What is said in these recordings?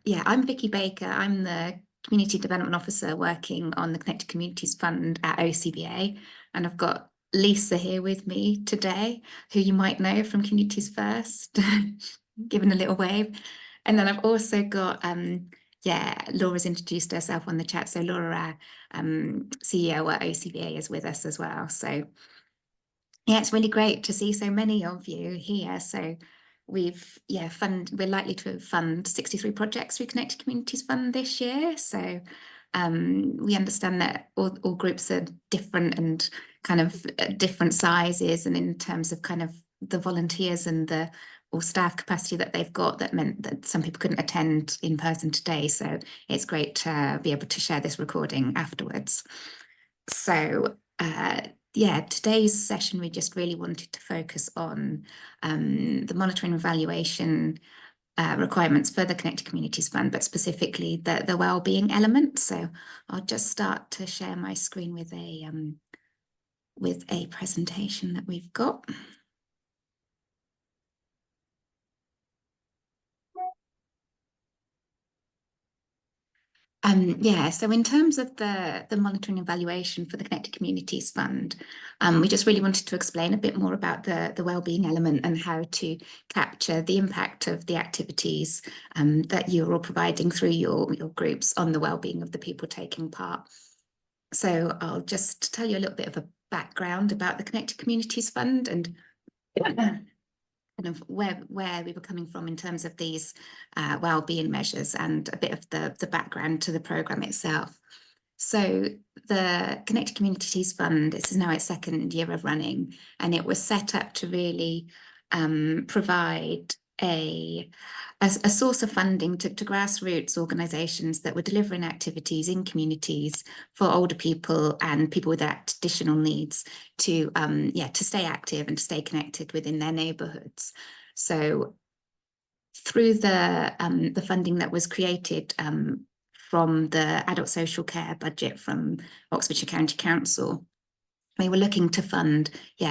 Yeah, I'm Vicky Baker. I'm the Community Development Officer working on the Connected Communities Fund at OCBA. And I've got Lisa here with me today, who you might know from Communities First, giving a little wave. And then I've also got, Laura's introduced herself on the chat. So Laura, CEO at OCBA, is with us as well. So yeah, it's really great to see so many of you here. So we're likely to fund 63 projects through Connected Communities Fund this year. So we understand that all groups are different and kind of different sizes, and in terms of kind of the volunteers and the or staff capacity that they've got, that meant that some people couldn't attend in person today. So it's great to be able to share this recording afterwards. So today's session, we just really wanted to focus on the monitoring and evaluation requirements for the Connected Communities Fund, but specifically the wellbeing element. So I'll just start to share my screen with a presentation that we've got. So in terms of the monitoring and evaluation for the Connected Communities Fund, we just really wanted to explain a bit more about the wellbeing element and how to capture the impact of the activities that you're all providing through your groups on the wellbeing of the people taking part. So I'll just tell you a little bit of a background about the Connected Communities Fund and kind of where we were coming from in terms of these wellbeing measures, and a bit of the background to the programme itself. So the Connected Communities Fund, this is now its second year of running, and it was set up to really provide a source of funding to grassroots organisations that were delivering activities in communities for older people and people with additional needs to stay active and to stay connected within their neighbourhoods. So through the funding that was created from the adult social care budget from Oxfordshire County Council, we were looking to fund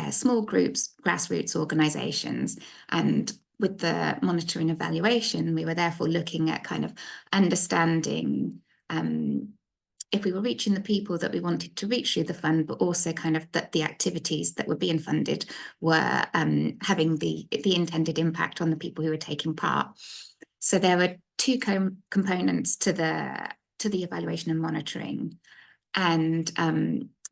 small groups, grassroots organisations, and with the monitoring evaluation, we were therefore looking at kind of understanding if we were reaching the people that we wanted to reach through the fund, but also kind of that the activities that were being funded were having the intended impact on the people who were taking part. So there were two components to the evaluation and monitoring, and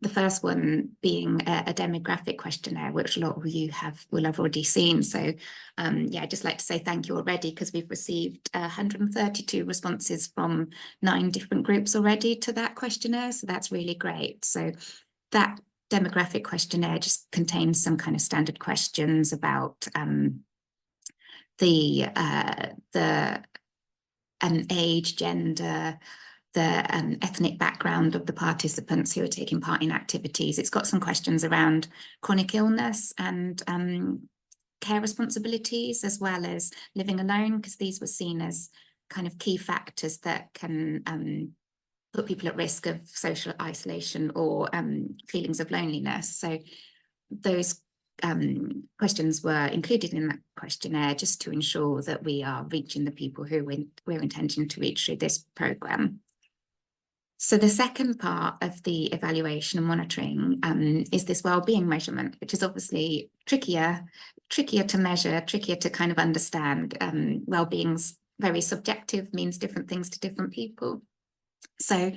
the first one being a demographic questionnaire, which a lot of you will have already seen. So I'd just like to say thank you already, because we've received 132 responses from 9 different groups already to that questionnaire. So that's really great. So that demographic questionnaire just contains some kind of standard questions about the age, gender, the ethnic background of the participants who are taking part in activities. It's got some questions around chronic illness and care responsibilities, as well as living alone, because these were seen as kind of key factors that can put people at risk of social isolation or feelings of loneliness. So those questions were included in that questionnaire just to ensure that we are reaching the people who we're intending to reach through this programme. So the second part of the evaluation and monitoring is this wellbeing measurement, which is obviously trickier to measure, trickier to kind of understand. Wellbeing's very subjective, means different things to different people. So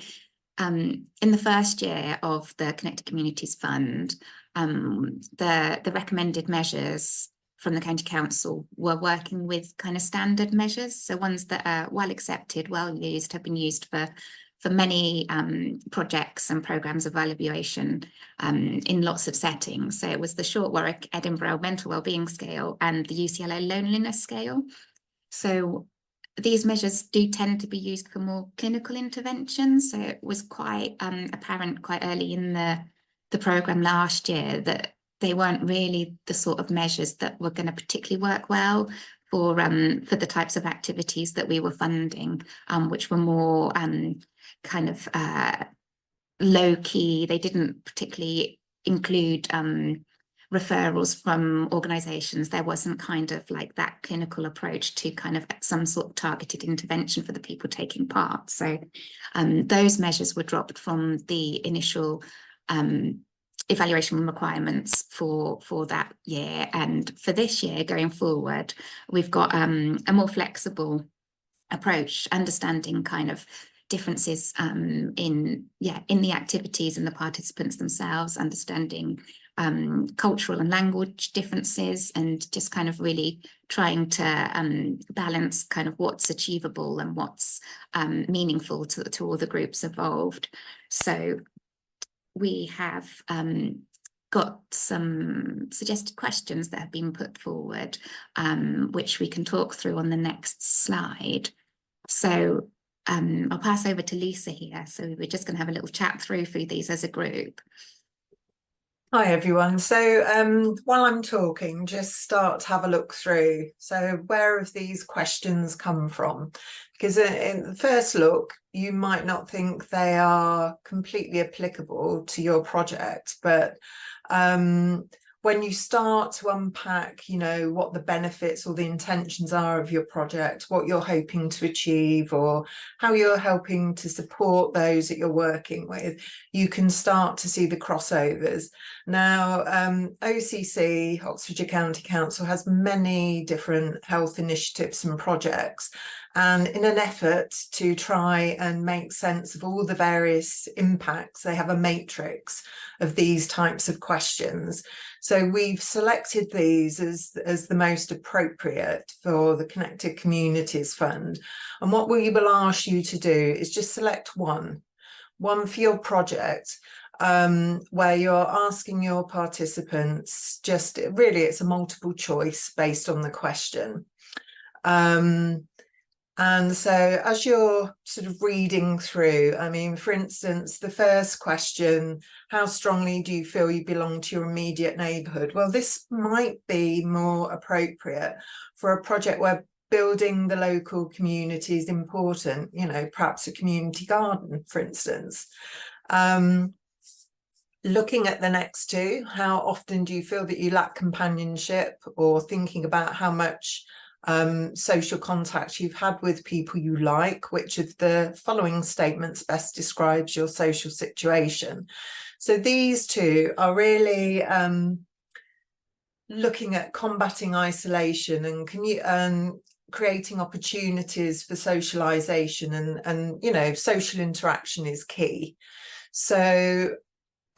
in the first year of the Connected Communities Fund, the recommended measures from the County Council were working with kind of standard measures, so ones that are well accepted, well used, have been used for many projects and programmes of evaluation in lots of settings. So it was the Short Warwick Edinburgh Mental Wellbeing Scale and the UCLA Loneliness Scale. So these measures do tend to be used for more clinical interventions. So it was quite apparent quite early in the programme last year that they weren't really the sort of measures that were going to particularly work well for the types of activities that we were funding, which were more kind of low key. They didn't particularly include referrals from organisations. There wasn't kind of like that clinical approach to kind of some sort of targeted intervention for the people taking part. So those measures were dropped from the initial evaluation requirements for that year. And for this year going forward, we've got a more flexible approach, understanding kind of differences in the activities and the participants themselves, understanding cultural and language differences, and just kind of really trying to balance kind of what's achievable and what's meaningful to all the groups involved. So we have got some suggested questions that have been put forward, which we can talk through on the next slide. So I'll pass over to Lisa here. So we're just going to have a little chat through these as a group. Hi everyone. So while I'm talking, just start to have a look through. So where have these questions come from? Because in the first look, you might not think they are completely applicable to your project, but when you start to unpack, you know, what the benefits or the intentions are of your project, what you're hoping to achieve, or how you're helping to support those that you're working with, you can start to see the crossovers. Now, OCC, Oxfordshire County Council, has many different health initiatives and projects. And in an effort to try and make sense of all the various impacts, they have a matrix of these types of questions. So we've selected these as the most appropriate for the Connected Communities Fund. And what we will ask you to do is just select one for your project, where you're asking your participants, just really it's a multiple choice based on the question. And so as you're sort of reading through, I mean, for instance, the first question, how strongly do you feel you belong to your immediate neighbourhood? Well, this might be more appropriate for a project where building the local community is important, you know, perhaps a community garden, for instance. Looking at the next two, how often do you feel that you lack companionship, or thinking about how much social contact you've had with people you like, which of the following statements best describes your social situation? So these two are really looking at combating isolation and creating opportunities for socialization, and you know, social interaction is key. So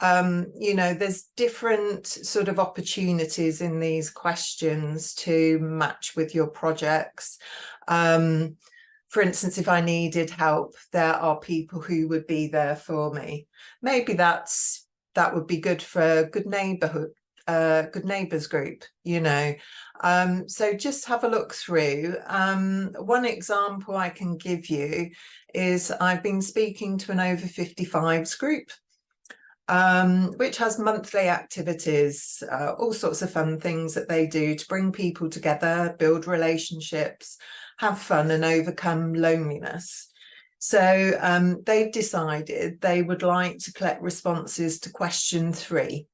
you know, there's different sort of opportunities in these questions to match with your projects. For instance, if I needed help, there are people who would be there for me. Maybe that would be good for a good neighborhood, good neighbors group, you know. So just have a look through. One example I can give you is I've been speaking to an over 55s group, which has monthly activities, all sorts of fun things that they do to bring people together, build relationships, have fun and overcome loneliness. So they've decided they would like to collect responses to question 3,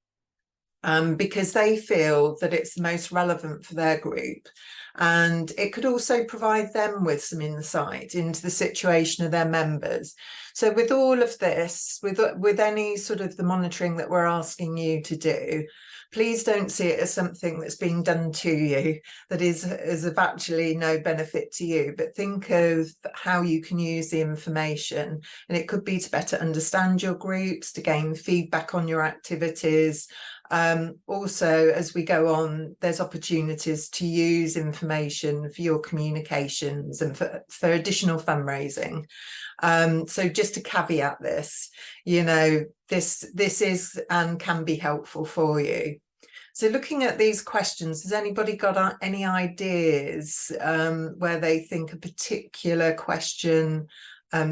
because they feel that it's the most relevant for their group. And it could also provide them with some insight into the situation of their members. So with all of this, with any sort of the monitoring that we're asking you to do, please don't see it as something that's being done to you that is of actually no benefit to you, but think of how you can use the information. And it could be to better understand your groups, to gain feedback on your activities. Also, as we go on, there's opportunities to use information for your communications and for additional fundraising. So just to caveat this, you know, this is and can be helpful for you. So looking at these questions, has anybody got any ideas where they think a particular question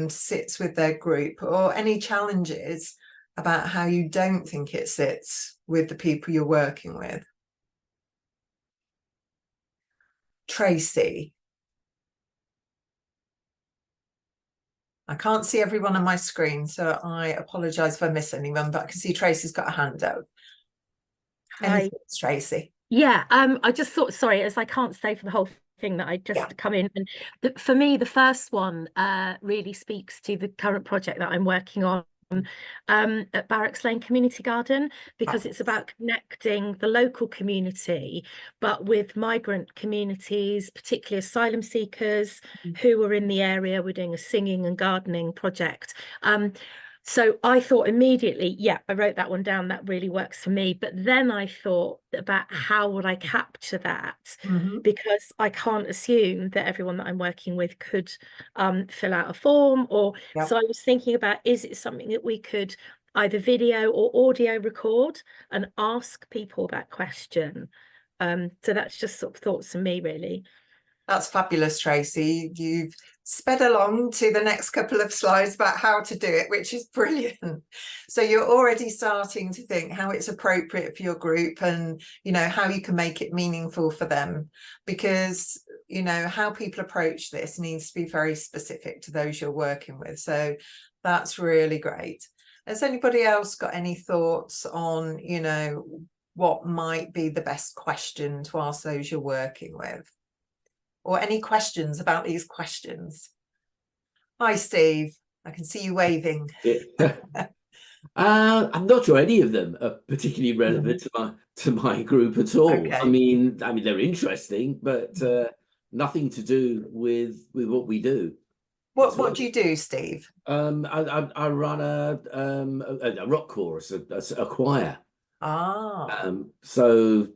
sits with their group, or any challenges about how you don't think it sits with the people you're working with? Tracy. I can't see everyone on my screen, so I apologise if I miss anyone, but I can see Tracy's got a hand up. Any Hi. thoughts, Tracy? Yeah, I just thought, sorry, as I can't stay for the whole thing, that I Yeah. just come in. And for me, the first one really speaks to the current project that I'm working on at Barracks Lane Community Garden, because it's about connecting the local community, but with migrant communities, particularly asylum seekers who are in the area. We're doing a singing and gardening project. So I thought immediately, yeah, I wrote that one down. That really works for me. But then I thought about how would I capture that? Because I can't assume that everyone that I'm working with could fill out a form. Or so I was thinking about, is it something that we could either video or audio record and ask people that question? So that's just sort of thoughts from me, really. That's fabulous, Tracy. You've sped along to the next couple of slides about how to do it, which is brilliant. So you're already starting to think how it's appropriate for your group, and how you can make it meaningful for them, because how people approach this needs to be very specific to those you're working with. So that's really great. Has anybody else got any thoughts on what might be the best question to ask those you're working with? Or any questions about these questions? Hi, Steve. I can see you waving. I'm not sure any of them are particularly relevant to my group at all. Okay. I mean they're interesting, but nothing to do with what we do. What do you do, Steve? I run a rock chorus, a choir. So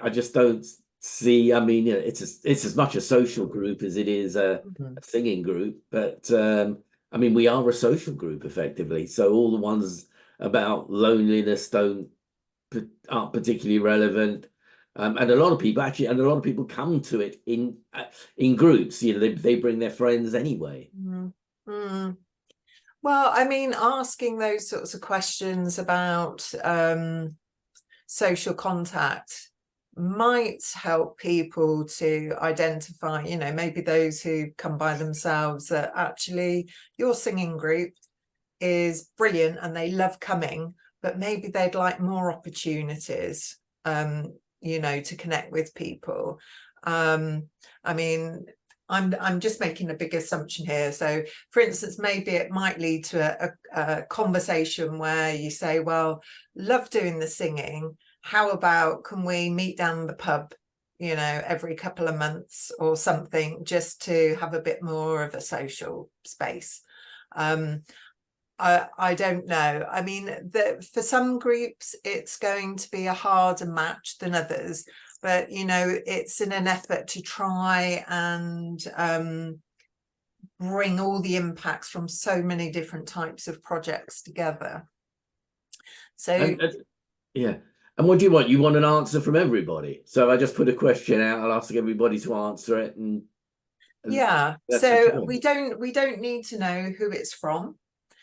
I just don't see. I mean, it's as much a social group as it is a singing group. But I mean, we are a social group effectively. So all the ones about loneliness aren't particularly relevant. And a lot of people come to it in groups. They bring their friends anyway. Well, I mean, asking those sorts of questions about social contact might help people to identify, maybe those who come by themselves, that actually your singing group is brilliant and they love coming, but maybe they'd like more opportunities, to connect with people. I mean, I'm just making a big assumption here. So, for instance, maybe it might lead to a conversation where you say, well, love doing the singing. How about, can we meet down the pub, every couple of months or something, just to have a bit more of a social space? I don't know. I mean, for some groups, it's going to be a harder match than others. But, it's in an effort to try and bring all the impacts from so many different types of projects together. So, yeah. And what do you want? You want an answer from everybody. So I just put a question out. I'll ask everybody to answer it. And yeah. So we don't need to know who it's from.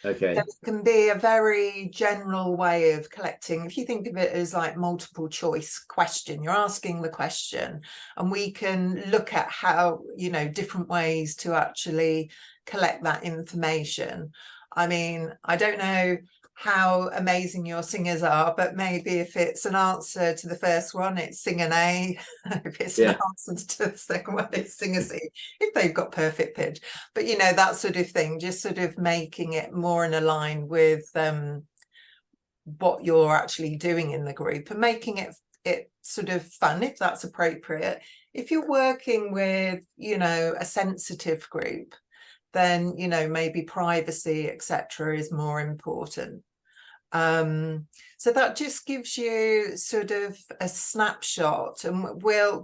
Okay. There can be a very general way of collecting. If you think of it as like multiple choice question, you're asking the question, and we can look at how, different ways to actually collect that information. I mean, I don't know how amazing your singers are, but maybe if it's an answer to the first one, it's sing an A. If it's an answer to the second one, it's sing a C, if they've got perfect pitch. But that sort of thing, just sort of making it more in line with what you're actually doing in the group, and making it sort of fun, if that's appropriate. If you're working with a sensitive group, then maybe privacy, etc., is more important. So that just gives you sort of a snapshot, and we're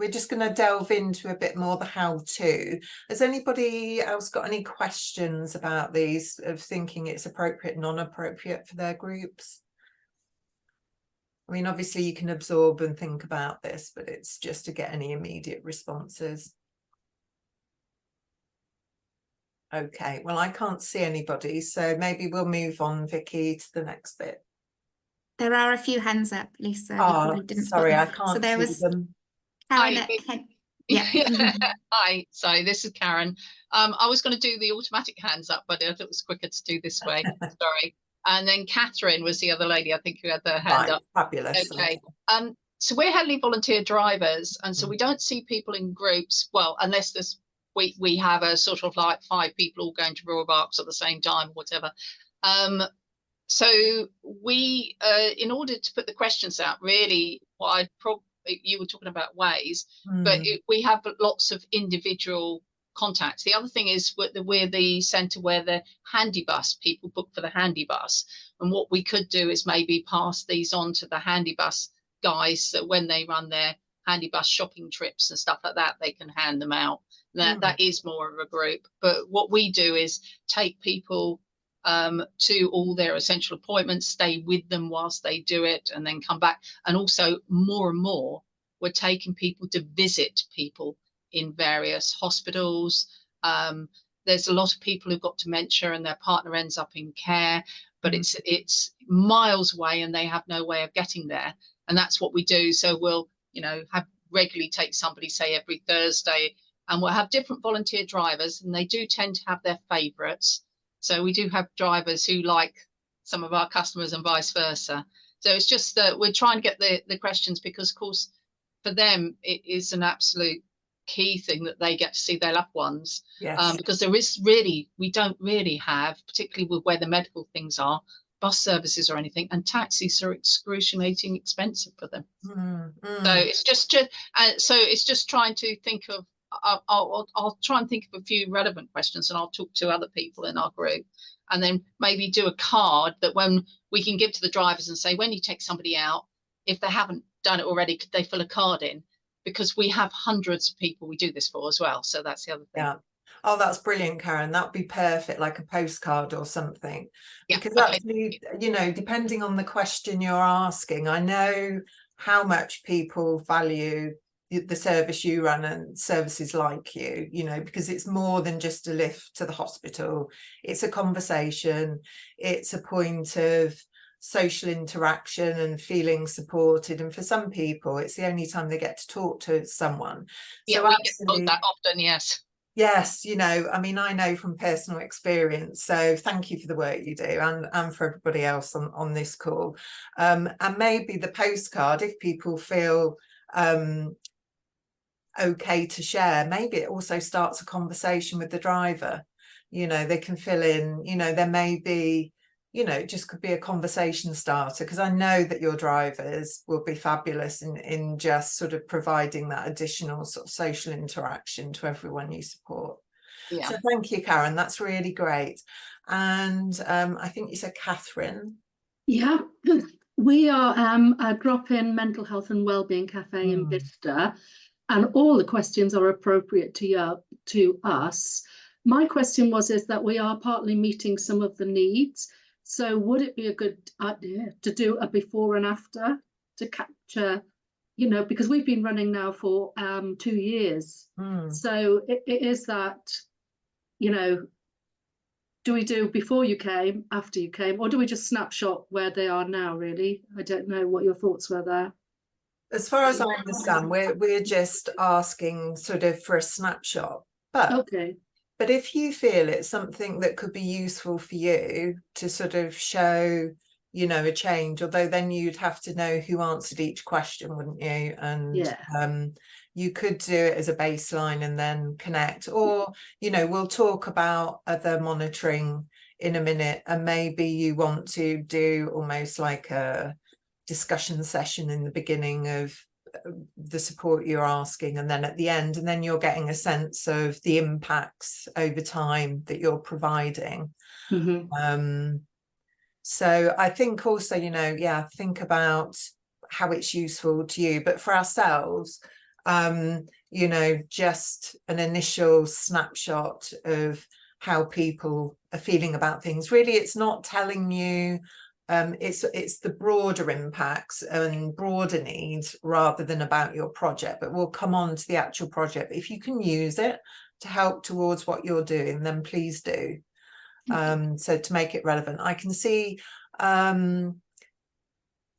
just going to delve into a bit more the how-to. Has anybody else got any questions about these, of thinking it's appropriate, non-appropriate for their groups? I mean, obviously you can absorb and think about this, but it's just to get any immediate responses. Okay, well, I can't see anybody, so maybe we'll move on, Vicky, to the next bit. There are a few hands up, Lisa. Oh, sorry, I can't so there see was them. Karen. Yeah. Hi, so this is Karen. I was going to do the automatic hands up, but I thought it was quicker to do this way. Sorry. And then Catherine was the other lady, I think, who had their hand up. Fabulous. Okay. So we're heavily volunteer drivers, and so we don't see people in groups. Well, unless there's we have a sort of like 5 people all going to Royal Berks at the same time, or whatever. So we, in order to put the questions out, really, what I'd probably, you were talking about ways, but we have lots of individual contacts. The other thing is we're the centre where the handy bus people book for the handy bus, and what we could do is maybe pass these on to the handy bus guys, so when they run their handy bus shopping trips and stuff like that, they can hand them out. That is more of a group. But what we do is take people to all their essential appointments, stay with them whilst they do it, and then come back. And also, more and more, we're taking people to visit people in various hospitals. There's a lot of people who've got dementia and their partner ends up in care, but it's miles away and they have no way of getting there. And that's what we do. So we'll, have regularly take somebody, say, every Thursday, and we'll have different volunteer drivers, and they do tend to have their favourites. So we do have drivers who like some of our customers and vice versa. So it's just that we're trying to get the questions, because, of course, for them, it is an absolute key thing that they get to see their loved ones. Yes. Because we don't really have, particularly with where the medical things are, bus services or anything, and taxis are excruciating expensive for them. So it's just trying to think of, I'll try and think of a few relevant questions, and I'll talk to other people in our group, and then maybe do a card that when we can give to the drivers and say, when you take somebody out, if they haven't done it already, could they fill a card in? Because we have hundreds of people we do this for as well. So that's the other thing. Yeah. Oh, that's brilliant, Karen. That'd be perfect, like a postcard or something. Yeah, because actually, depending on the question you're asking, I know how much people value the service you run and services like you, because it's more than just a lift to the hospital. It's a conversation. It's a point of social interaction and feeling supported, and for some people it's the only time they get to talk to someone. Yeah, so we get told that often. Yes, I mean, I know from personal experience, so thank you for the work you do, and for everybody else on this call. And maybe the postcard, if people feel okay to share, maybe it also starts a conversation with the driver. They can fill in, there may be, it just could be a conversation starter, because I know that your drivers will be fabulous in just sort of providing that additional sort of social interaction to everyone you support. Yeah. So thank you, Karen. That's really great. And I think you said Catherine. Yeah, we are a drop-in mental health and wellbeing cafe in Bicester, and all the questions are appropriate to us. My question is that we are partly meeting some of the needs. So would it be a good idea to do a before and after to capture, because we've been running now for 2 years. So it is that, do we do before you came, after you came, or do we just snapshot where they are now, really? I don't know what your thoughts were there. As far as I understand, we're just asking sort of for a snapshot. But okay. But if you feel it's something that could be useful for you to sort of show, a change, although then you'd have to know who answered each question, wouldn't you? And you could do it as a baseline and then connect, or, we'll talk about other monitoring in a minute, and maybe you want to do almost like a discussion session in the beginning of the support you're asking, and then at the end, and then you're getting a sense of the impacts over time that you're providing. So I think also, think about how it's useful to you, but for ourselves, just an initial snapshot of how people are feeling about things. Really, it's not telling you it's the broader impacts and broader needs rather than about your project, but we'll come on to the actual project. If you can use it to help towards what you're doing, then please do. So to make it relevant, I can see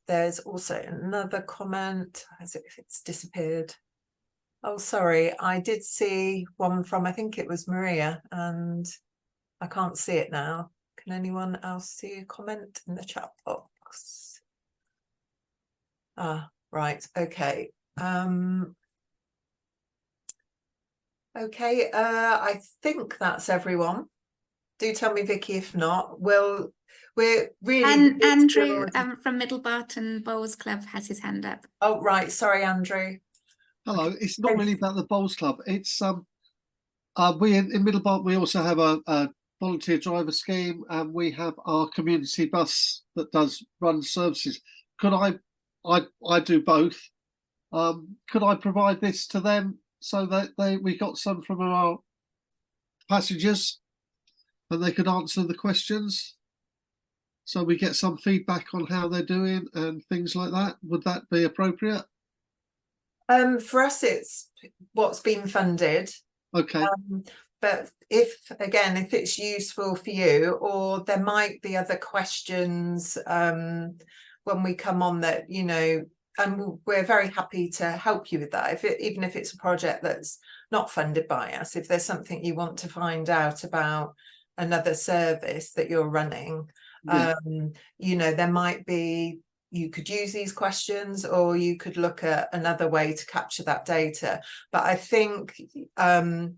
there's also another comment as if it's disappeared. Oh, sorry, I did see one from, I think it was Maria, and I can't see it now. Can anyone else see a comment in the chat box? Ah, right, okay. Okay, I think that's everyone. Do tell me, Vicky, if not. We're really... And Andrew from Middle Barton Bowls Club has his hand up. Oh, right, sorry, Andrew. Hello, it's not really about the Bowls Club. It's we in Middle Barton, we also have a volunteer driver scheme, and we have our community bus that does run services. Could I do both? Could I provide this to them so that we got some from our passengers and they could answer the questions, so we get some feedback on how they're doing and things like that? Would that be appropriate? For us, it's what's been funded. Okay. But if it's useful for you, or there might be other questions when we come on that, you know, and we're very happy to help you with that. Even if it's a project that's not funded by us, if there's something you want to find out about another service that you're running, Yeah. you know, there might be, you could use these questions, or you could look at another way to capture that data. But I think, you know,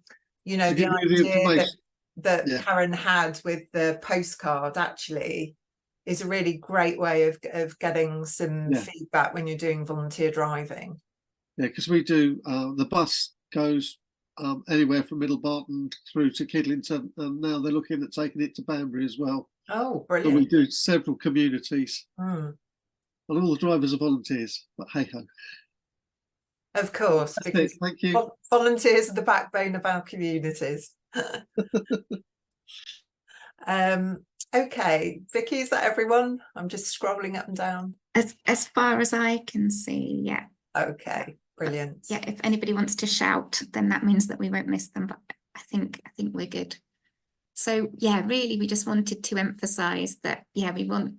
the idea that yeah. Karen had with the postcard actually is a really great way of getting some feedback when you're doing volunteer driving. Yeah, because we do, the bus goes anywhere from Middle Barton through to Kidlington, and now they're looking at taking it to Banbury as well. Oh, So brilliant. we do several communities. Mm. And all the drivers are volunteers, but hey ho. Of course, because thank you. Volunteers are the backbone of our communities. Okay, Vicky, is that everyone? I'm just scrolling up and down. As far as I can see, yeah. Okay, brilliant. Yeah, if anybody wants to shout, then that means that we won't miss them. But I think we're good. So yeah, really, we just wanted to emphasize that, yeah, we want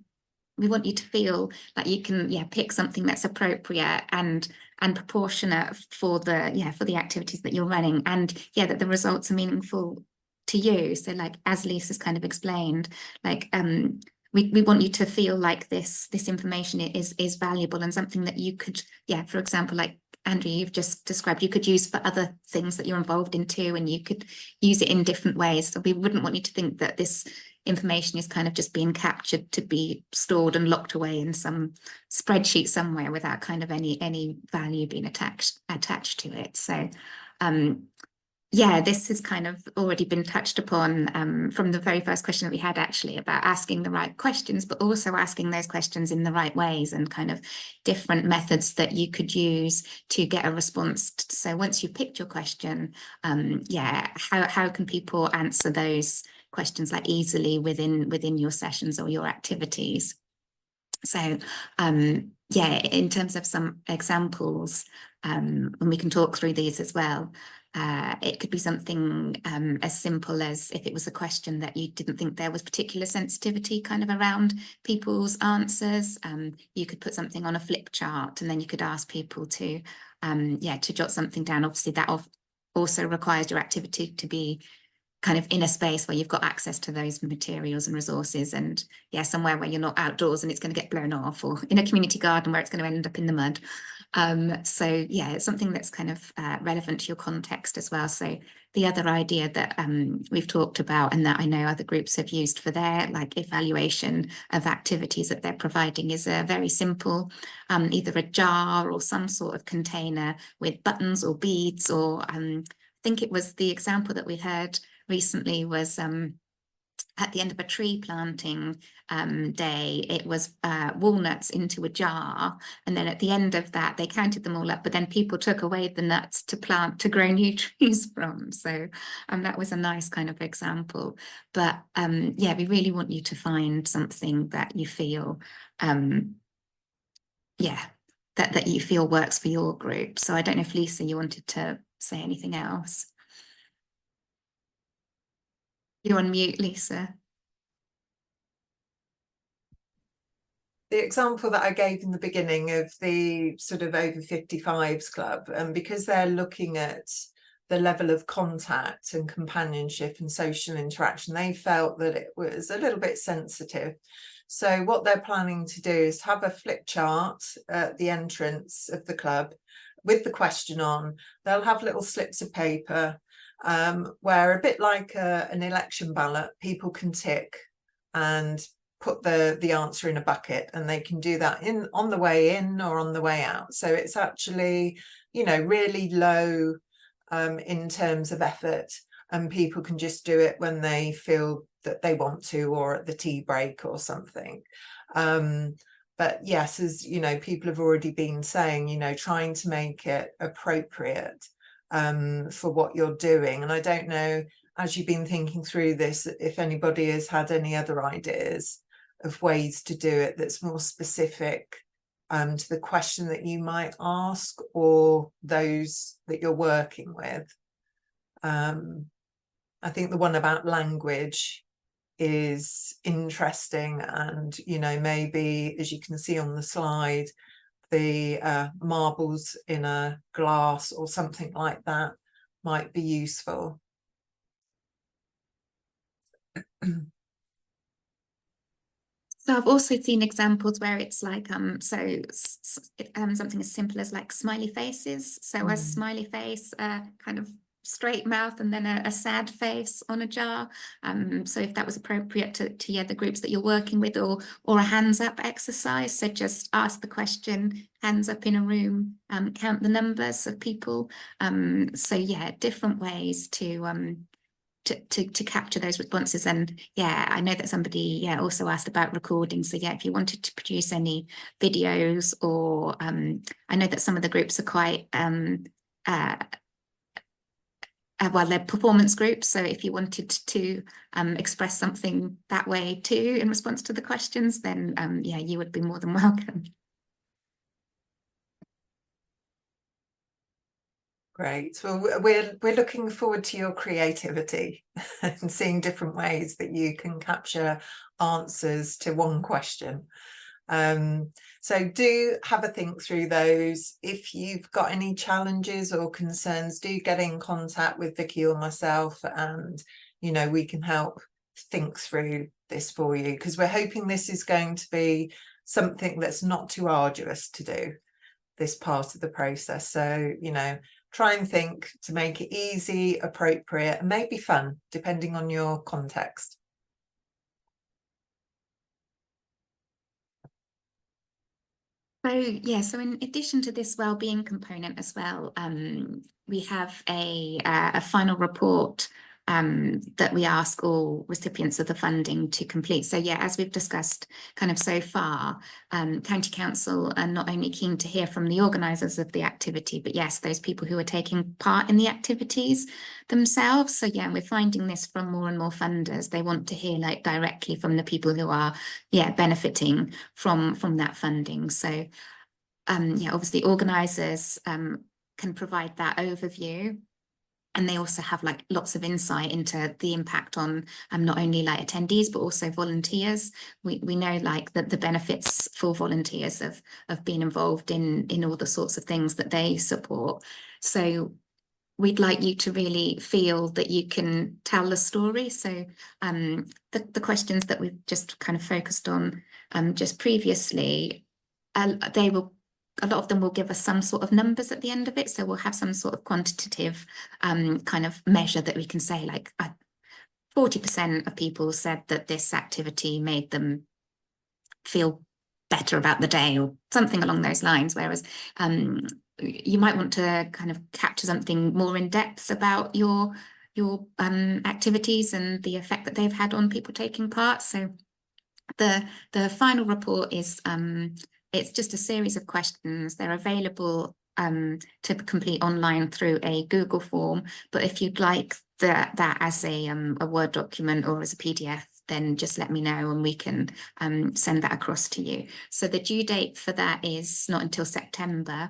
you to feel like you can pick something that's appropriate and proportionate for the activities that you're running, and that the results are meaningful to you. So like, as Lisa's kind of explained, like we want you to feel like this information is valuable and something that you could, for example, like Andrew, you've just described, you could use for other things that you're involved in too, and you could use it in different ways. So we wouldn't want you to think that this information is kind of just being captured to be stored and locked away in some spreadsheet somewhere without kind of any value being attached to it. So this has kind of already been touched upon from the very first question that we had, actually, about asking the right questions, but also asking those questions in the right ways, and kind of different methods that you could use to get a response. So once you picked your question, how can people answer those questions like easily within your sessions or your activities? So in terms of some examples, and we can talk through these as well. It could be something as simple as, if it was a question that you didn't think there was particular sensitivity kind of around people's answers, you could put something on a flip chart, and then you could ask people to jot something down. Obviously, that also requires your activity to be kind of in a space where you've got access to those materials and resources, and somewhere where you're not outdoors and it's going to get blown off, or in a community garden where it's going to end up in the mud. So it's something that's kind of relevant to your context as well. So the other idea that we've talked about, and that I know other groups have used for their like evaluation of activities that they're providing, is a very simple, either a jar or some sort of container with buttons or beads, or I think it was the example that we heard recently was at the end of a tree planting day, it was walnuts into a jar, and then at the end of that they counted them all up, but then people took away the nuts to grow new trees from. So that was a nice kind of example. But we really want you to find something that you feel that you feel works for your group. So I don't know if Lisa, you wanted to say anything else. You're on mute, Lisa. The example that I gave in the beginning of the sort of over 55s club, and because they're looking at the level of contact and companionship and social interaction. They felt that it was a little bit sensitive. So what they're planning to do is have a flip chart at the entrance of the club with the question on. They'll have little slips of paper where, a bit like an election ballot, people can tick and put the answer in a bucket, and they can do that on the way in or on the way out. So it's actually, you know, really low in terms of effort, and people can just do it when they feel that they want to, or at the tea break or something. But yes, as you know, people have already been saying, you know, trying to make it appropriate for what you're doing. And I don't know, as you've been thinking through this, if anybody has had any other ideas of ways to do it that's more specific to the question that you might ask, or those that you're working with. I think the one about language is interesting, and, you know, maybe, as you can see on the slide, the marbles in a glass or something like that might be useful. So I've also seen examples where it's like something as simple as like smiley faces. So a smiley face, kind of straight mouth, and then a sad face on a jar. So if that was appropriate to the groups that you're working with, or a hands up exercise. So just ask the question, hands up in a room, count the numbers of people. So yeah, different ways to capture those responses. And yeah, I know that somebody also asked about recording. So yeah, if you wanted to produce any videos, or I know that some of the groups are quite well, they're performance groups, so if you wanted to express something that way too in response to the questions, then yeah, you would be more than welcome. Great. Well, we're looking forward to your creativity and seeing different ways that you can capture answers to one question. So do have a think through those. If you've got any challenges or concerns, do get in contact with Vicky or myself, and, you know, we can help think through this for you, because we're hoping this is going to be something that's not too arduous to do, this part of the process. So, you know, try and think to make it easy, appropriate, and maybe fun, depending on your context. So yeah, so in addition to this wellbeing component as well, we have a final report that we ask all recipients of the funding to complete. So yeah, as we've discussed kind of so far, County Council are not only keen to hear from the organisers of the activity, but yes, those people who are taking part in the activities themselves. So yeah, we're finding this from more and more funders. They want to hear like directly from the people who are benefiting from that funding. So yeah, obviously organisers can provide that overview. And they also have like lots of insight into the impact on not only like attendees, but also volunteers. We know like that the benefits for volunteers of being involved in all the sorts of things that they support. So we'd like you to really feel that you can tell the story. So the questions that we've just kind of focused on just previously, a lot of them will give us some sort of numbers at the end of it. So we'll have some sort of quantitative kind of measure that we can say, like 40% of people said that this activity made them feel better about the day, or something along those lines. Whereas you might want to kind of capture something more in depth about your activities and the effect that they've had on people taking part. So the final report is it's just a series of questions. They're available to complete online through a Google form. But if you'd like that as a Word document or as a PDF, then just let me know and we can send that across to you. So the due date for that is not until September.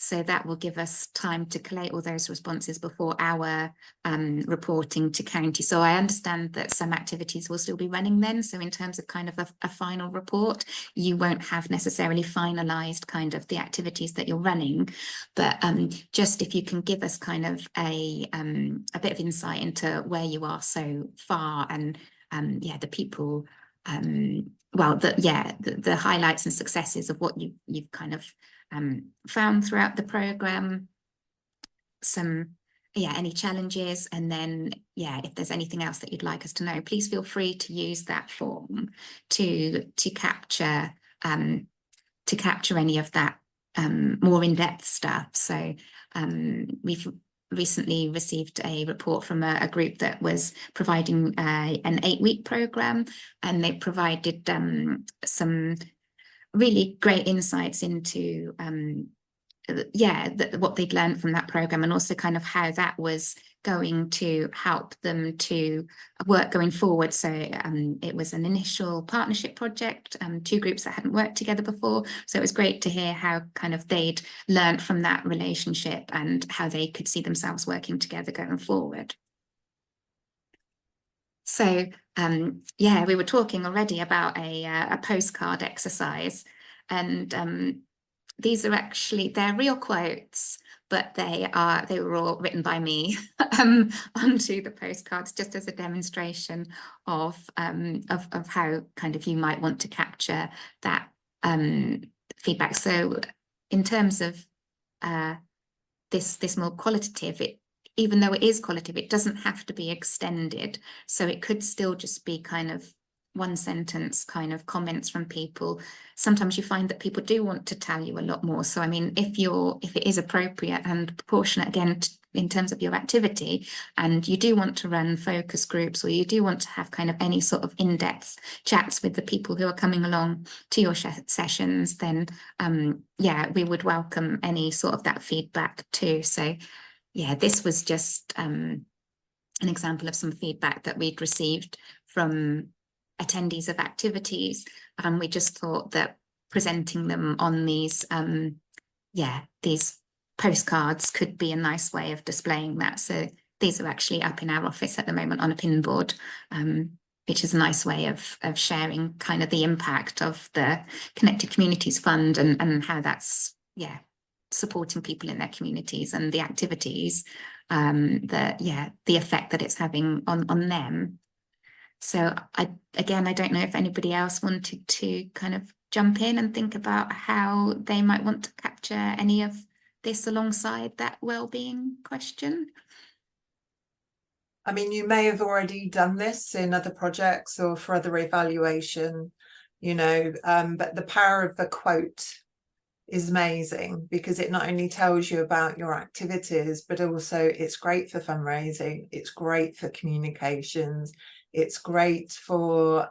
So that will give us time to collate all those responses before our reporting to county. So I understand that some activities will still be running then. So in terms of kind of a final report, you won't have necessarily finalised kind of the activities that you're running. But just if you can give us kind of a bit of insight into where you are so far, and yeah, the people, well, the highlights and successes of what you've kind of found throughout the programme, any challenges, and then if there's anything else that you'd like us to know, please feel free to use that form to capture any of that more in-depth stuff. So we've recently received a report from a group that was providing an 8-week programme, and they provided some really great insights into what they'd learned from that program, and also kind of how that was going to help them to work going forward. So it was an initial partnership project, 2 groups that hadn't worked together before. So it was great to hear how kind of they'd learned from that relationship and how they could see themselves working together going forward. So we were talking already about a postcard exercise, and these are actually, they're real quotes, but they were all written by me onto the postcards, just as a demonstration of how kind of you might want to capture that feedback. So in terms of this more qualitative, even though it is qualitative, it doesn't have to be extended. So it could still just be kind of 1 sentence kind of comments from people. Sometimes you find that people do want to tell you a lot more. So I mean, if it is appropriate and proportionate, again, in terms of your activity, and you do want to run focus groups, or you do want to have kind of any sort of in-depth chats with the people who are coming along to your sessions, then we would welcome any sort of that feedback too. So this was just an example of some feedback that we'd received from attendees of activities, and we just thought that presenting them on these postcards could be a nice way of displaying that. So these are actually up in our office at the moment on a pin board, which is a nice way of sharing kind of the impact of the Connected Communities Fund and how that's supporting people in their communities, and the activities, the effect that it's having on them. So I don't know if anybody else wanted to kind of jump in and think about how they might want to capture any of this alongside that well-being question. I mean, you may have already done this in other projects or for other evaluation, but the power of the quote is amazing, because it not only tells you about your activities, but also it's great for fundraising, it's great for communications, it's great for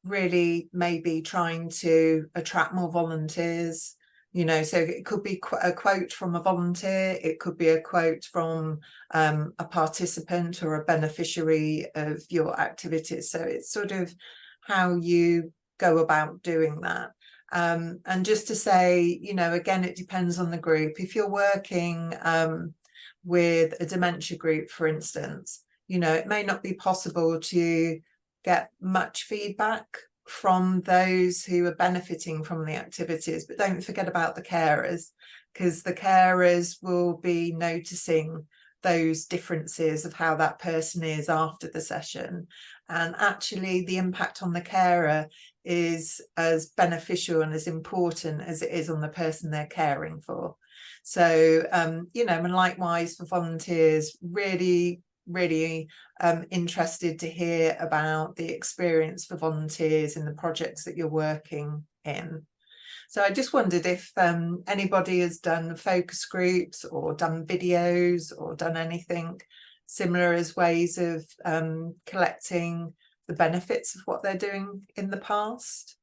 really maybe trying to attract more volunteers, so it could be a quote from a volunteer, it could be a quote from a participant or a beneficiary of your activities. So it's sort of how you go about doing that. And just to say, again, it depends on the group. If you're working with a dementia group, for instance, it may not be possible to get much feedback from those who are benefiting from the activities, but don't forget about the carers, because the carers will be noticing those differences of how that person is after the session. And actually the impact on the carer is as beneficial and as important as it is on the person they're caring for. So and likewise for volunteers, really interested to hear about the experience for volunteers in the projects that you're working in. So I just wondered if anybody has done focus groups or done videos or done anything similar as ways of collecting the benefits of what they're doing in the past.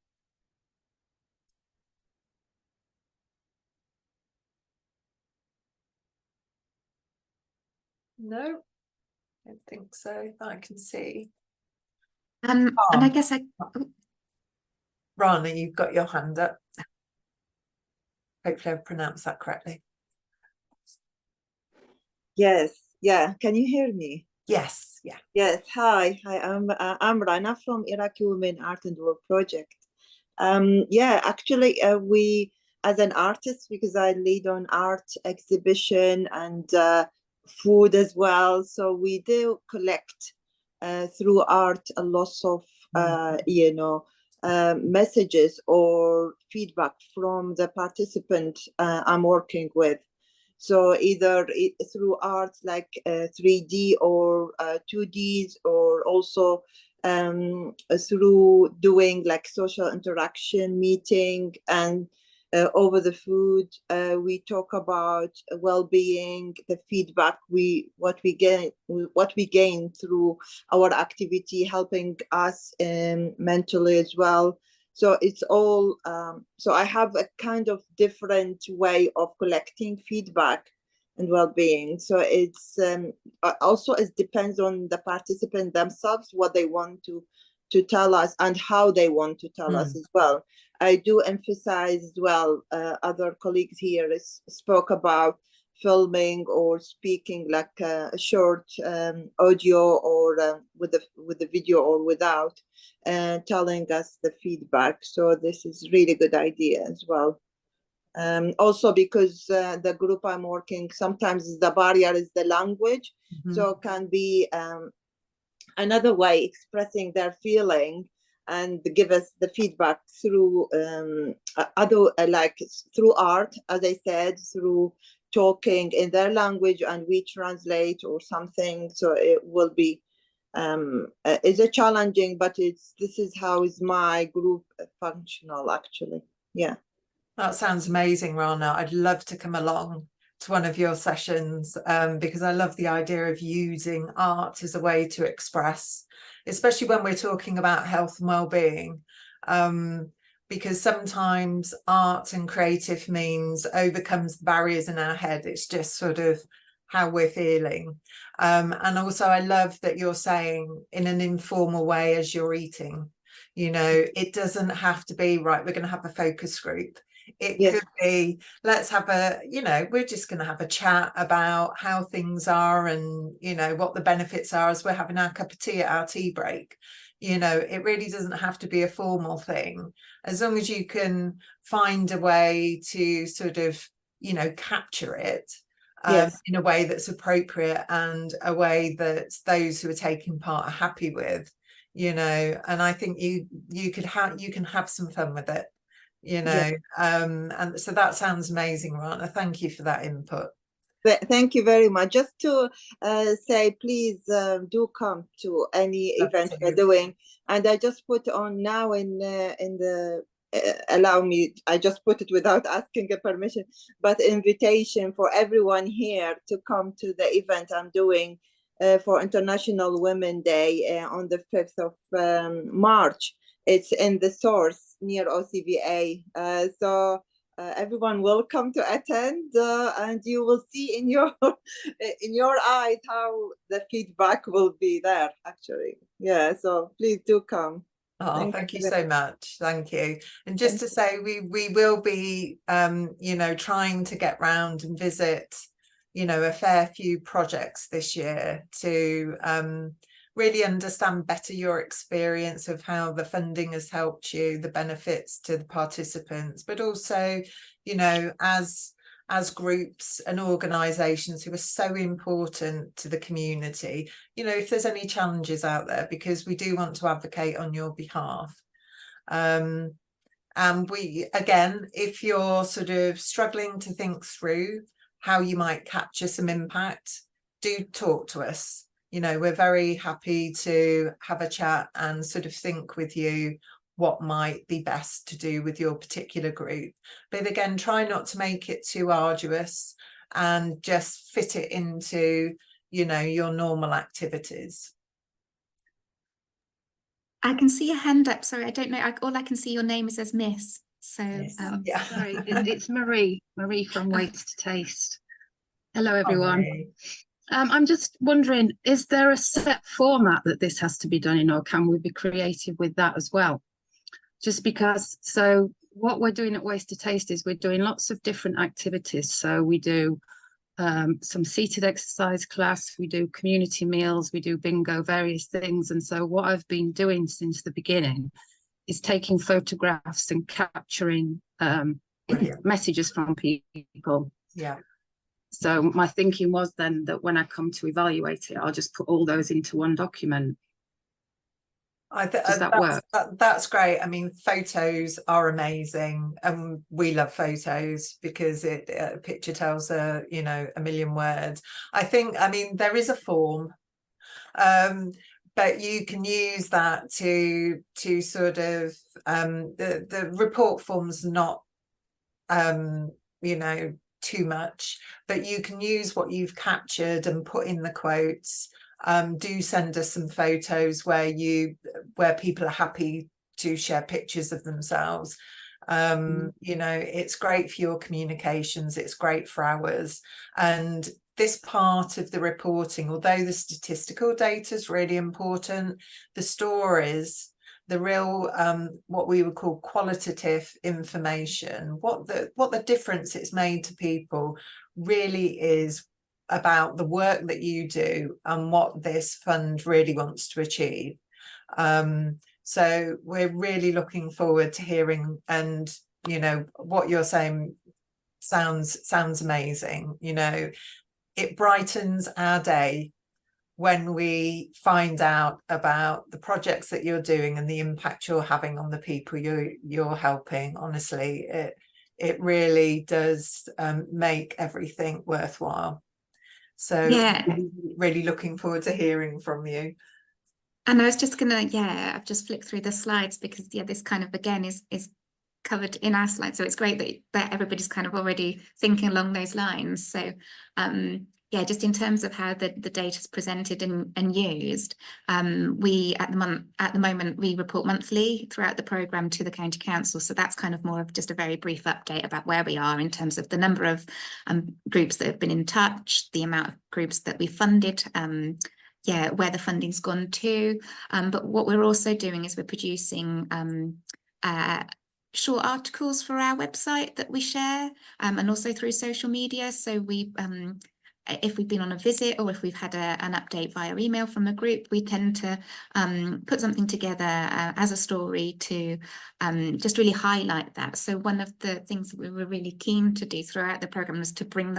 No, I don't think so. I can see. And I guess Rana, you've got your hand up. Hopefully I've pronounced that correctly. Yes, yeah. Can you hear me? Yes, yeah. Yes. Hi, I'm Rana from Iraqi Women Art and Work Project. Yeah, actually, we as an artist, because I lead on art exhibition and food as well, so we do collect through art a lot of you know, messages or feedback from the participant I'm working with. So either through art like 3D or 2Ds, or also through doing like social interaction meeting, and over the food we talk about well-being, the feedback what we gain through our activity, helping us mentally as well. So it's all so I have a kind of different way of collecting feedback and well-being. So it's also it depends on the participant themselves, what they want to tell us and how they want to tell us as well. I do emphasize as well, other colleagues here spoke about filming or speaking like a short audio, or with the video or without, telling us the feedback. So this is really good idea as well. Also because the group I'm working, sometimes the barrier is the language, so it can be another way expressing their feeling and give us the feedback through other like through art, as I said, through talking in their language and we translate or something. So it will be it's a challenging, but this is how is my group functional actually. Yeah. That sounds amazing, Rana. I'd love to come along to one of your sessions because I love the idea of using art as a way to express, especially when we're talking about health and well-being, because sometimes art and creative means overcomes the barriers in our head. It's just sort of how we're feeling. And also I love that you're saying in an informal way as you're eating, you know, it doesn't have to be, right, we're going to have a focus group. It could be, let's have a, you know, we're just going to have a chat about how things are and, you know, what the benefits are as we're having our cup of tea at our tea break. You know, it really doesn't have to be a formal thing, as long as you can find a way to sort of, you know, capture it in a way that's appropriate and a way that those who are taking part are happy with, you know. And I think you can have some fun with it, you know. And so that sounds amazing, Rana. Thank you for that input. Thank you very much. Just to say, please do come to any event we're doing. And I just put on now in the allow me, I just put it without asking a permission, but invitation for everyone here to come to the event I'm doing for International Women's Day on the 5th of March. It's in the Source near OCVA. So everyone welcome to attend, and you will see in your eyes how the feedback will be there actually. Yeah, so please do come. Oh, thank you so much. Thank you. And just to say, we will be you know, trying to get round and visit, you know, a fair few projects this year to really understand better your experience of how the funding has helped you, the benefits to the participants, but also, you know, as groups and organisations who are so important to the community, you know, if there's any challenges out there, because we do want to advocate on your behalf. And we, again, if you're sort of struggling to think through how you might capture some impact, do talk to us. You know, we're very happy to have a chat and sort of think with you what might be best to do with your particular group. But again, try not to make it too arduous and just fit it into, you know, your normal activities. I can see a hand up. Sorry, I don't know. All I can see your name is as Miss. So Yes. Yeah. Sorry, it's Marie from Waste to Taste. Hello, everyone. I'm just wondering, is there a set format that this has to be done in, or can we be creative with that as well? Just because, so what we're doing at Waste to Taste is we're doing lots of different activities. So we do some seated exercise class, we do community meals, we do bingo, various things. And so what I've been doing since the beginning is taking photographs and capturing messages from people. Yeah. So my thinking was then that when I come to evaluate it, I'll just put all those into one document. Does that work? That's great. I mean, photos are amazing, and we love photos because a picture tells a million words. I mean, there is a form, but you can use that to sort of the report form's not too much, but you can use what you've captured and put in the quotes. Do send us some photos where people are happy to share pictures of themselves. It's great for your communications, it's great for ours. And this part of the reporting, although the statistical data is really important, the stories, the real what we would call qualitative information, what the difference it's made to people really is about the work that you do and what this fund really wants to achieve. So we're really looking forward to hearing, and what you're saying sounds amazing. It brightens our day when we find out about the projects that you're doing and the impact you're having on the people you're helping. Honestly, it really does make everything worthwhile. So yeah, really looking forward to hearing from you. And I was just gonna, I've just flicked through the slides because this kind of again is covered in our slides. So it's great that everybody's kind of already thinking along those lines. So just in terms of how the data is presented and used, we at the moment we report monthly throughout the programme to the County Council. So that's kind of more of just a very brief update about where we are in terms of the number of groups that have been in touch, the amount of groups that we funded, where the funding's gone to. But what we're also doing is we're producing short articles for our website that we share, and also through social media. So we if we've been on a visit or if we've had an update via email from a group, we tend to put something together as a story to just really highlight that. So one of the things that we were really keen to do throughout the programme was to bring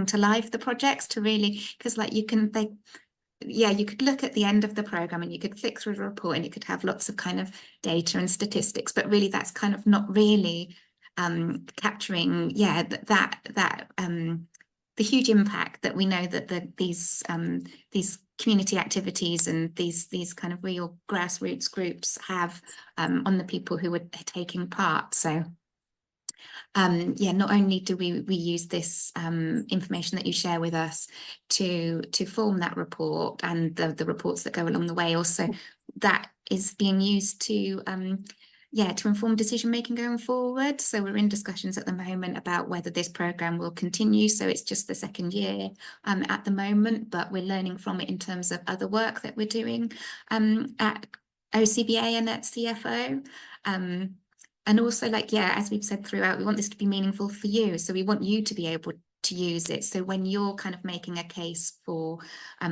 to life the projects, to really, because like you could look at the end of the programme and you could flick through the report and you could have lots of kind of data and statistics, but really that's kind of not really capturing the huge impact that we know that these community activities and these kind of real grassroots groups have on the people who are taking part. So not only do we use this information that you share with us to form that report and the reports that go along the way, also that is being used to inform decision making going forward. So we're in discussions at the moment about whether this programme will continue. So it's just the second year at the moment, but we're learning from it in terms of other work that we're doing at OCBA and at CFO. And also, as we've said throughout, we want this to be meaningful for you. So we want you to be able to use it. So when you're kind of making a case for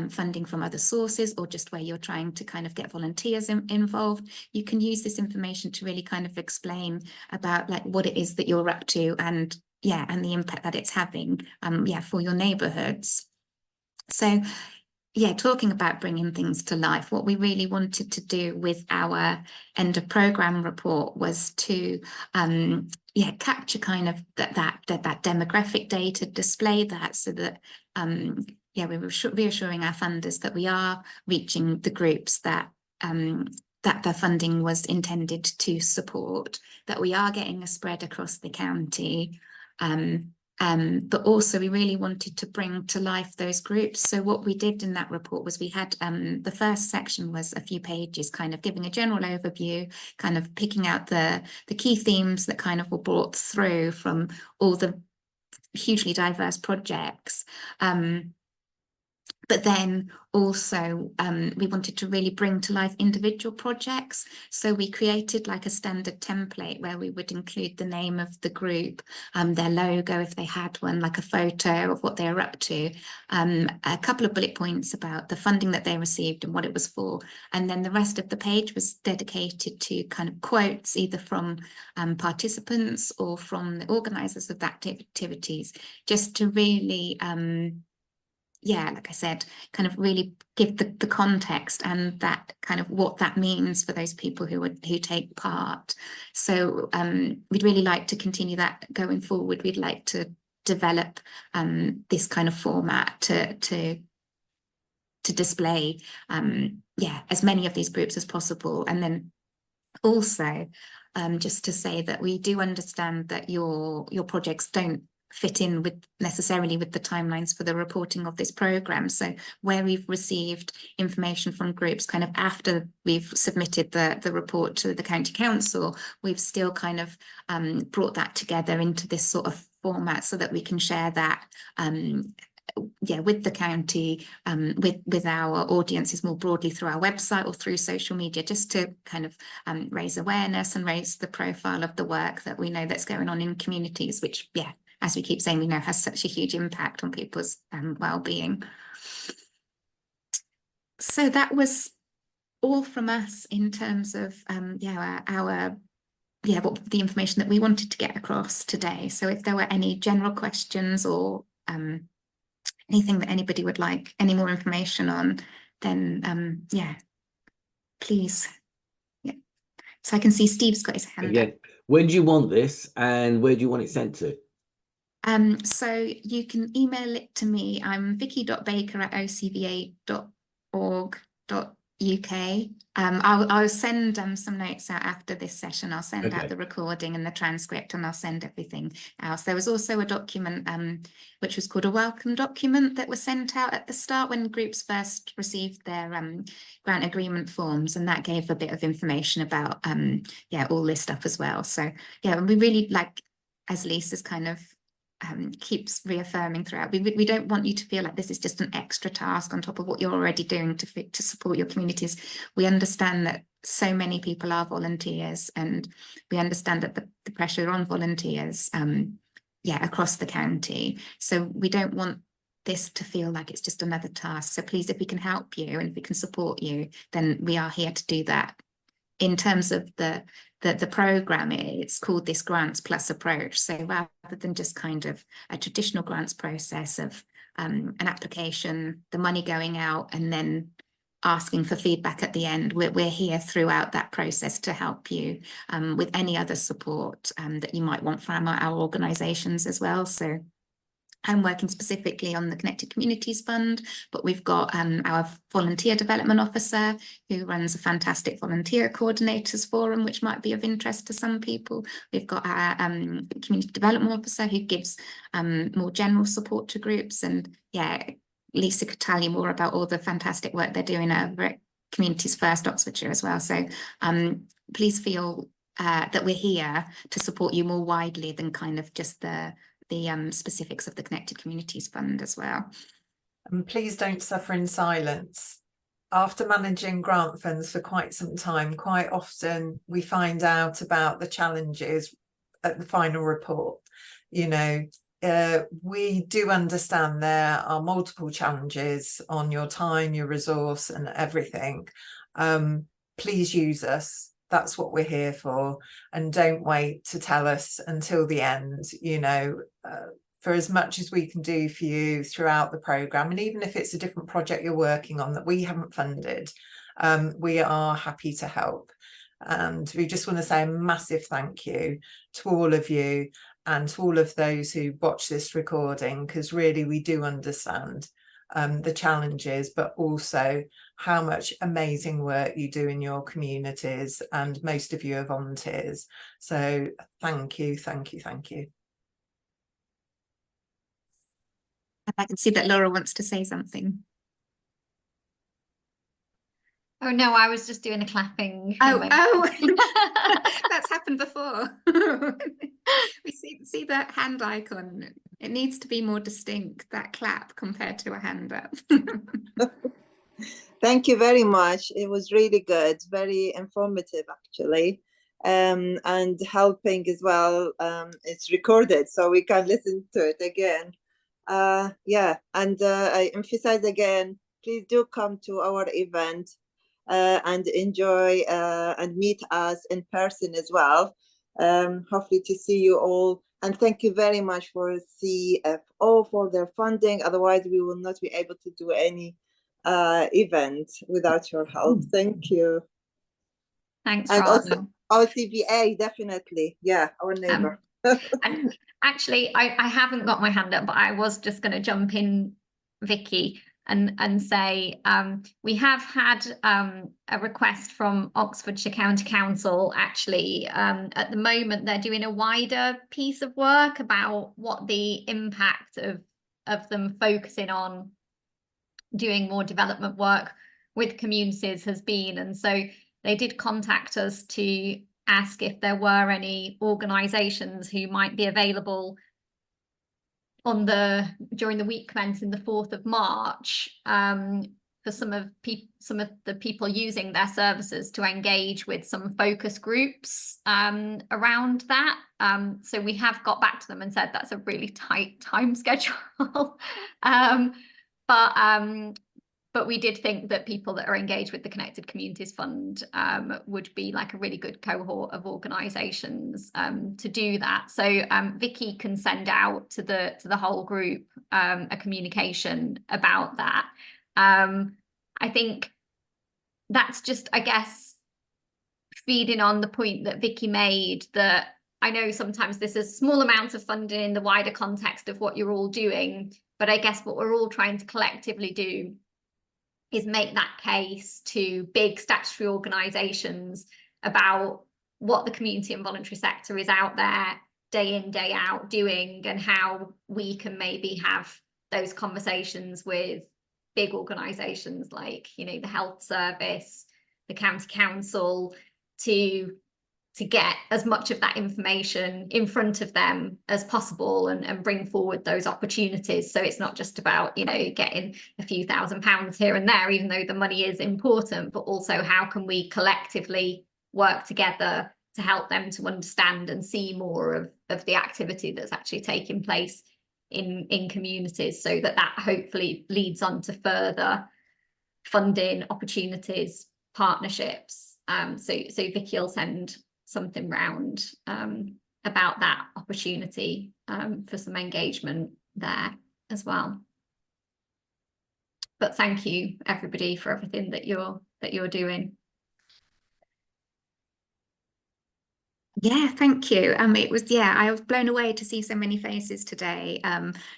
funding from other sources, or just where you're trying to kind of get volunteers involved, you can use this information to really kind of explain about what it is that you're up to and the impact that it's having for your neighbourhoods. So talking about bringing things to life, what we really wanted to do with our end of programme report was to capture kind of that demographic data, display that, so that we were reassuring our funders that we are reaching the groups that the funding was intended to support, that we are getting a spread across the county. But also we really wanted to bring to life those groups. So what we did in that report was we had the first section was a few pages kind of giving a general overview, kind of picking out the key themes that kind of were brought through from all the hugely diverse projects. But then also we wanted to really bring to life individual projects. So we created like a standard template where we would include the name of the group, their logo if they had one, like a photo of what they were up to, a couple of bullet points about the funding that they received and what it was for. And then the rest of the page was dedicated to kind of quotes, either from participants or from the organisers of that activities, just to really yeah, like I said, kind of really give the context and that kind of what that means for those people who take part. So we'd really like to continue that going forward. We'd like to develop this kind of format to display yeah, as many of these groups as possible. And then also just to say that we do understand that your projects don't fit in with necessarily with the timelines for the reporting of this program. So where we've received information from groups kind of after we've submitted the report to the county council, we've still kind of brought that together into this sort of format so that we can share that yeah, with the county, with our audiences more broadly through our website or through social media, just to kind of raise awareness and raise the profile of the work that we know that's going on in communities, which, yeah, as we keep saying, we know has such a huge impact on people's well-being. So that was all from us in terms of yeah, what the information that we wanted to get across today. So if there were any general questions or anything that anybody would like any more information on, then yeah, please. Yeah. So I can see Steve's got his hand up. When do you want this and where do you want it sent to? So you can email it to me. I'm vicky.baker@ocva.org.uk. I'll send some notes out after this session. I'll send out the recording and the transcript, and I'll send everything else. There was also a document which was called a welcome document that was sent out at the start when groups first received their grant agreement forms, and that gave a bit of information about yeah, all this stuff as well. So yeah, we really, like, as Lisa's kind of keeps reaffirming throughout, we don't want you to feel like this is just an extra task on top of what you're already doing to support your communities. We understand that so many people are volunteers, and we understand that the pressure on volunteers yeah, across the county. So we don't want this to feel like it's just another task. So please, if we can help you and if we can support you, then we are here to do that. In terms of the program, it's called this Grants Plus approach. So rather than just kind of a traditional grants process of an application, the money going out and then asking for feedback at the end, we're here throughout that process to help you with any other support that you might want from our organisations as well. So I'm working specifically on the Connected Communities Fund, but we've got our volunteer development officer who runs a fantastic volunteer coordinators forum, which might be of interest to some people. We've got our community development officer who gives more general support to groups. And yeah, Lisa could tell you more about all the fantastic work they're doing over at Communities First Oxfordshire as well. So please feel that we're here to support you more widely than kind of just the specifics of the Connected Communities Fund as well. And please don't suffer in silence. After managing grant funds for quite some time, quite often we find out about the challenges at the final report. You know, we do understand there are multiple challenges on your time, your resource and everything. Please use us. That's what we're here for. And don't wait to tell us until the end, you know, for as much as we can do for you throughout the programme. And even if it's a different project you're working on that we haven't funded, we are happy to help. And we just want to say a massive thank you to all of you and to all of those who watch this recording, because really we do understand the challenges, but also how much amazing work you do in your communities, and most of you are volunteers. So thank you, thank you, thank you. I can see that Laura wants to say something. Oh no, I was just doing a clapping. That's happened before. We see that hand icon. It needs to be more distinct, that clap, compared to a hand up. Thank you very much. It was really good, very informative actually, and helping as well. It's recorded, so we can listen to it again. Yeah, and I emphasize again, please do come to our event and enjoy and meet us in person as well. Hopefully to see you all. And thank you very much for CFO for their funding. Otherwise, we will not be able to do any event without your help. Thank you. Thanks, And Rob. also OCBA, definitely. Yeah, our neighbor. And actually, I haven't got my hand up, but I was just going to jump in, Vicky, and say we have had a request from Oxfordshire County Council. Actually, at the moment, they're doing a wider piece of work about what the impact of them focusing on doing more development work with communities has been. And so they did contact us to ask if there were any organisations who might be available during the week commencing the 4th of March for some of the people using their services to engage with some focus groups around that. So we have got back to them and said that's a really tight time schedule. But we did think that people that are engaged with the Connected Communities Fund would be like a really good cohort of organisations to do that. So Vicky can send out to the whole group a communication about that. I think that's just, I guess, feeding on the point that Vicky made, that I know sometimes this is small amounts of funding in the wider context of what you're all doing, but I guess what we're all trying to collectively do is make that case to big statutory organisations about what the community and voluntary sector is out there day in, day out doing, and how we can maybe have those conversations with big organisations like, you know, the Health Service, the County Council, to get as much of that information in front of them as possible and bring forward those opportunities. So it's not just about, you know, getting a few £1,000s here and there, even though the money is important, but also how can we collectively work together to help them to understand and see more of the activity that's actually taking place in communities, so that hopefully leads on to further funding opportunities, partnerships. So Vicky will send something round about that opportunity for some engagement there as well. But thank you everybody for everything that you're doing. Yeah, thank you. It was, yeah, I was blown away to see so many faces today.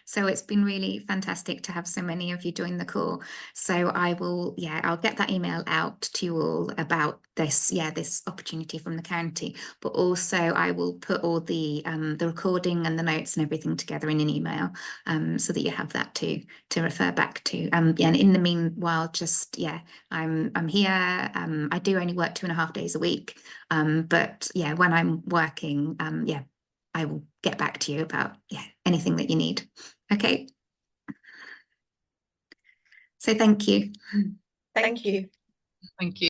So it's been really fantastic to have so many of you join the call. So I'll get that email out to you all about this opportunity from the county, but also I will put all the recording and the notes and everything together in an email, so that you have that to refer back to. And in the meanwhile, just I'm here. I do only work 2.5 days a week, but yeah, when I'm working, I will get back to you about anything that you need. Okay. So thank you. Thank you. Thank you.